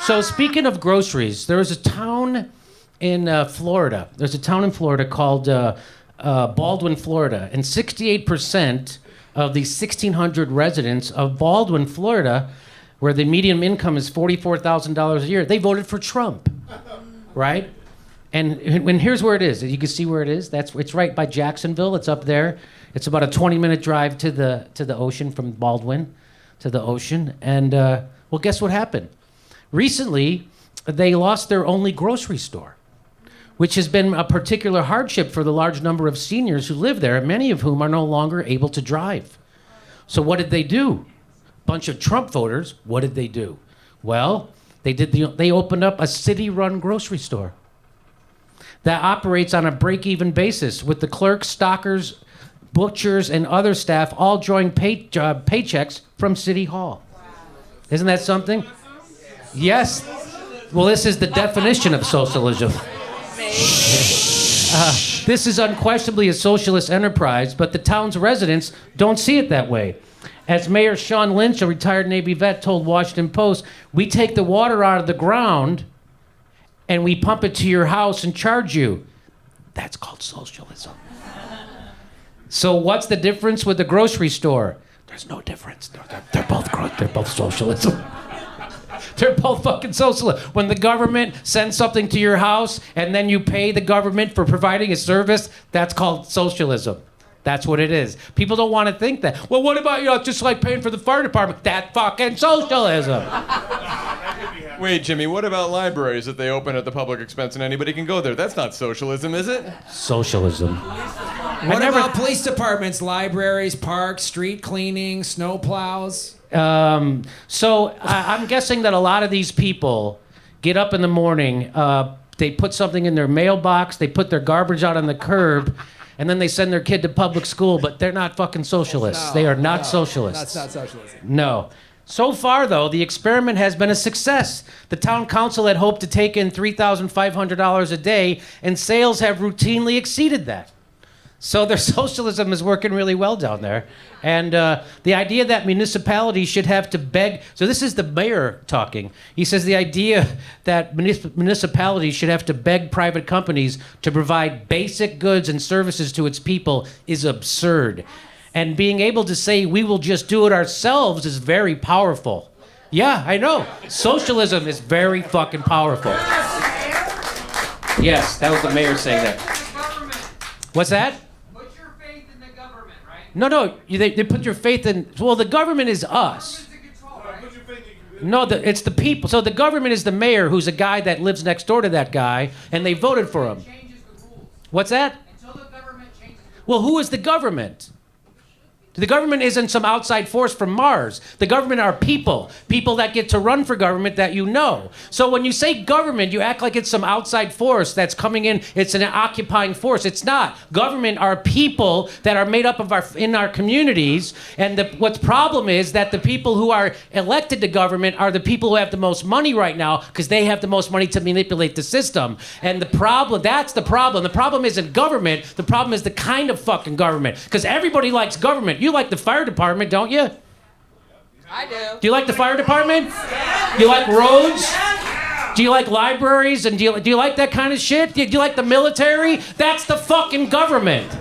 So speaking of groceries, there was a town in Florida. There's a town in Florida called Baldwin, Florida, and 68% of the 1,600 residents of Baldwin, Florida, where the median income is $44,000 a year, they voted for Trump, right? And when here's where it is. You can see where it is. It's right by Jacksonville. It's up there. It's about a 20-minute drive to the ocean from Baldwin to the ocean. And well, guess what happened? Recently, they lost their only grocery store, which has been a particular hardship for the large number of seniors who live there, many of whom are no longer able to drive. So what did they do? Bunch of Trump voters, what did they do? Well, they opened up a city-run grocery store that operates on a break-even basis with the clerks, stockers, butchers, and other staff all drawing paychecks from City Hall. Wow. Isn't that something? Yes. Well, this is the definition of socialism. This is unquestionably a socialist enterprise, but the town's residents don't see it that way. As Mayor Sean Lynch, a retired Navy vet, told Washington Post, "We take the water out of the ground and we pump it to your house and charge you." That's called socialism. So what's the difference with the grocery store? There's no difference. They're both socialism. They're both fucking socialist. When the government sends something to your house and then you pay the government for providing a service, that's called socialism. That's what it is. People don't want to think that. Well, what about, just like paying for the fire department? That's fucking socialism. Wait, Jimmy, what about libraries that they open at the public expense and anybody can go there? That's not socialism, is it? Socialism. What about police departments, libraries, parks, street cleaning, snow plows? So I'm guessing that a lot of these people get up in the morning, they put something in their mailbox, they put their garbage out on the curb, and then they send their kid to public school, but they're not fucking socialists. They are not socialists. That's not socialism. No. So far, though, the experiment has been a success. The town council had hoped to take in $3,500 a day, and sales have routinely exceeded that. So their socialism is working really well down there. And the idea that municipalities should have to beg... So this is the mayor talking. He says the idea that municipalities should have to beg private companies to provide basic goods and services to its people is absurd. And being able to say we will just do it ourselves is very powerful. Yeah, I know. Socialism is very fucking powerful. Yes, that was the mayor saying that. What's that? No, they put your faith in... Well, the government is us. No, it's the people. So the government is the mayor, who's a guy that lives next door to that guy, and they voted for him. What's that? Well, who is the government? The government isn't some outside force from Mars. The government are people that get to run for government that you know. So when you say government, you act like it's some outside force that's coming in. It's an occupying force. It's not. Government are people that are made up of in our communities. And what's problem is that the people who are elected to government are the people who have the most money right now because they have the most money to manipulate the system. And that's the problem. The problem isn't government. The problem is the kind of fucking government. Because everybody likes government. You like the fire department, don't you? I do. Do you like the fire department? Do you like roads? Do you like libraries? And do you like that kind of shit? Do you like the military? That's the fucking government. Do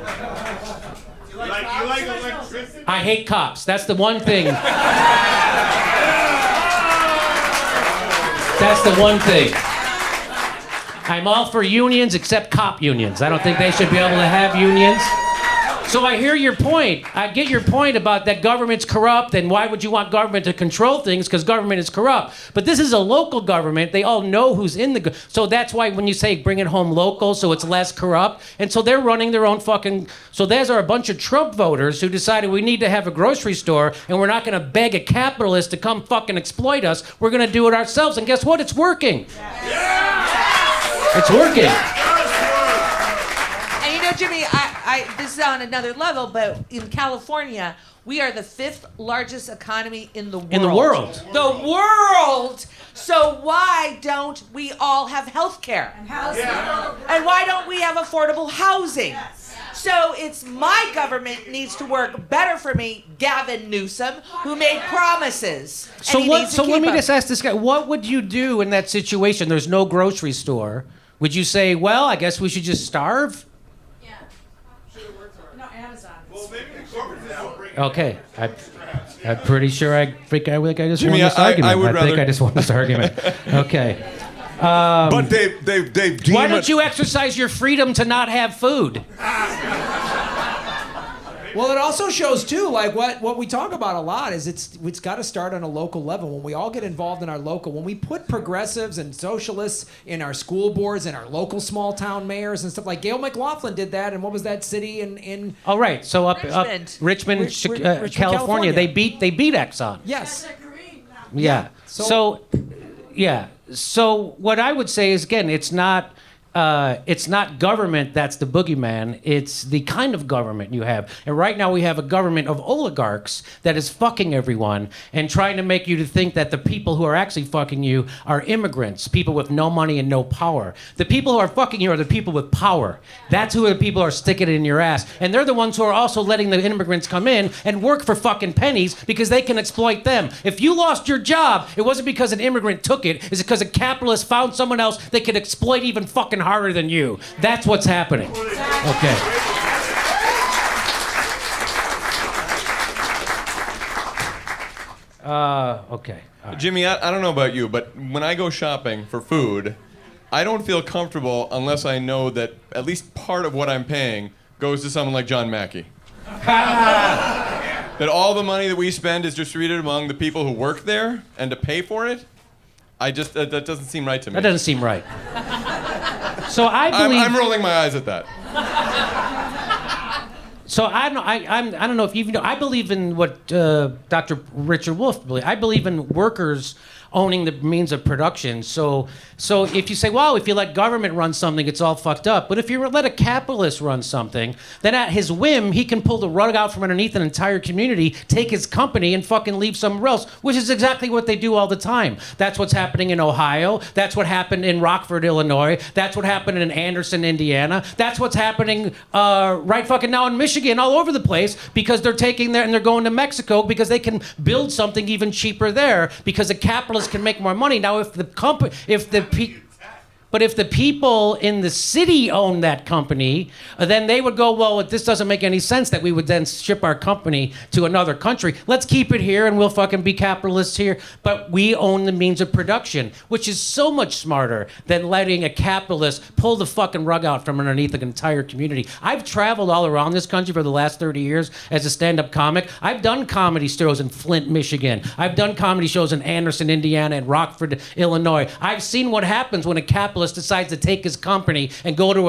you like electricity? I hate cops. That's the one thing. That's the one thing. I'm all for unions except cop unions. I don't think they should be able to have unions. So I hear your point. I get your point about that government's corrupt and why would you want government to control things because government is corrupt. But this is a local government. They all know who's in the... So that's why when you say bring it home local so it's less corrupt. And so they're running their own fucking... So there's a bunch of Trump voters who decided we need to have a grocery store and we're not going to beg a capitalist to come fucking exploit us. We're going to do it ourselves. And guess what? It's working. Yeah. It's working. Jimmy, this is on another level, but in California, we are the 5th largest economy in the world. In the world. The world! So why don't we all have health care? And housing. Yeah. And why don't we have affordable housing? Yes. So it's my government needs to work better for me, Gavin Newsom, who made promises. So and he what? needs to So keep let me them. just ask this guy: what would you do in that situation? There's no grocery store. Would you say, well, I guess we should just starve? Yeah. No, Amazon. Well, maybe the corporate will bring it. Okay, I'm pretty sure I think I just Jimmy, won this I argument. would I think rather- I just won this argument. Okay. But they deem Why don't it- you exercise your freedom to not have food? Well, it also shows too, like what we talk about a lot is it's got to start on a local level. When we all get involved in our local, when we put progressives and socialists in our school boards and our local small town mayors and stuff like Gail McLaughlin did that, and what was that city in All right, so up Richmond, Richmond, California, they beat Exxon. yes. Yeah. So what I would say is, again, it's not government that's the boogeyman. It's the kind of government you have. And right now we have a government of oligarchs that is fucking everyone and trying to make you to think that the people who are actually fucking you are immigrants, people with no money and no power. The people who are fucking you are the people with power. That's who the people are sticking it in your ass. And they're the ones who are also letting the immigrants come in and work for fucking pennies because they can exploit them. If you lost your job, it wasn't because an immigrant took it. It's because a capitalist found someone else they could exploit even fucking harder than you. That's what's happening. Okay. Okay. All right. Jimmy, I don't know about you, but when I go shopping for food, I don't feel comfortable unless I know that at least part of what I'm paying goes to someone like John Mackey. That all the money that we spend is distributed among the people who work there, and to pay for it, that doesn't seem right to me. That doesn't seem right. So I believe. I'm rolling my eyes at that. So I don't know if you know. I believe in what Dr. Richard Wolff believes. I believe in workers owning the means of production. So if you say, well, if you let government run something, it's all fucked up. But if you let a capitalist run something, then at his whim, he can pull the rug out from underneath an entire community, take his company, and fucking leave somewhere else, which is exactly what they do all the time. That's what's happening in Ohio. That's what happened in Rockford, Illinois. That's what happened in Anderson, Indiana. That's what's happening right fucking now in Michigan, all over the place, because they're taking there and they're going to Mexico because they can build something even cheaper there because the capitalists can make more money. Now, if the people in the city own that company, then they would go, well, this doesn't make any sense that we would then ship our company to another country. Let's keep it here and we'll fucking be capitalists here. But we own the means of production, which is so much smarter than letting a capitalist pull the fucking rug out from underneath an entire community. I've traveled all around this country for the last 30 years as a stand-up comic. I've done comedy shows in Flint, Michigan. I've done comedy shows in Anderson, Indiana, and Rockford, Illinois. I've seen what happens when a capitalist decides to take his company and go to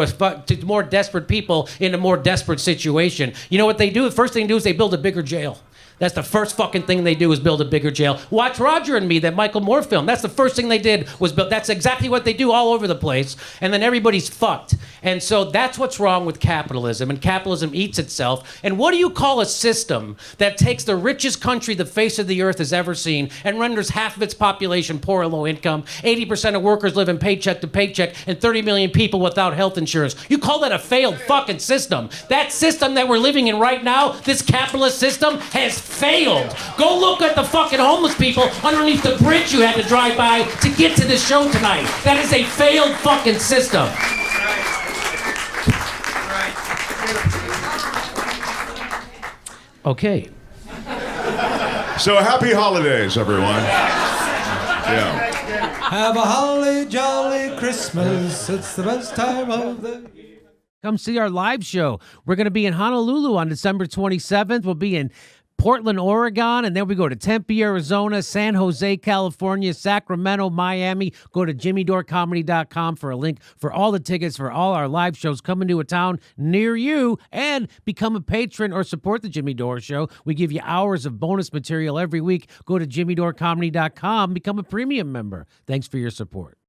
more desperate people in a more desperate situation. You know what they do? The first thing they do is they build a bigger jail. That's the first fucking thing they do is build a bigger jail. Watch Roger and Me, that Michael Moore film. That's the first thing they did was build. That's exactly what they do all over the place. And then everybody's fucked. And so that's what's wrong with capitalism. And capitalism eats itself. And what do you call a system that takes the richest country the face of the earth has ever seen and renders half of its population poor or low income? 80% of workers live in paycheck to paycheck and 30 million people without health insurance. You call that a failed fucking system. That system that we're living in right now, this capitalist system, has failed. Go look at the fucking homeless people underneath the bridge you had to drive by to get to this show tonight. That is a failed fucking system. Okay. So happy holidays, everyone. Yeah. Have a holly jolly Christmas. It's the best time of the year. Come see our live show. We're going to be in Honolulu on December 27th. We'll be in Portland, Oregon, and then we go to Tempe, Arizona, San Jose, California, Sacramento, Miami. Go to jimmydorecomedy.com for a link for all the tickets for all our live shows coming to a town near you, and become a patron or support the Jimmy Dore Show. We give you hours of bonus material every week. Go to jimmydorecomedy.com, become a premium member. Thanks for your support.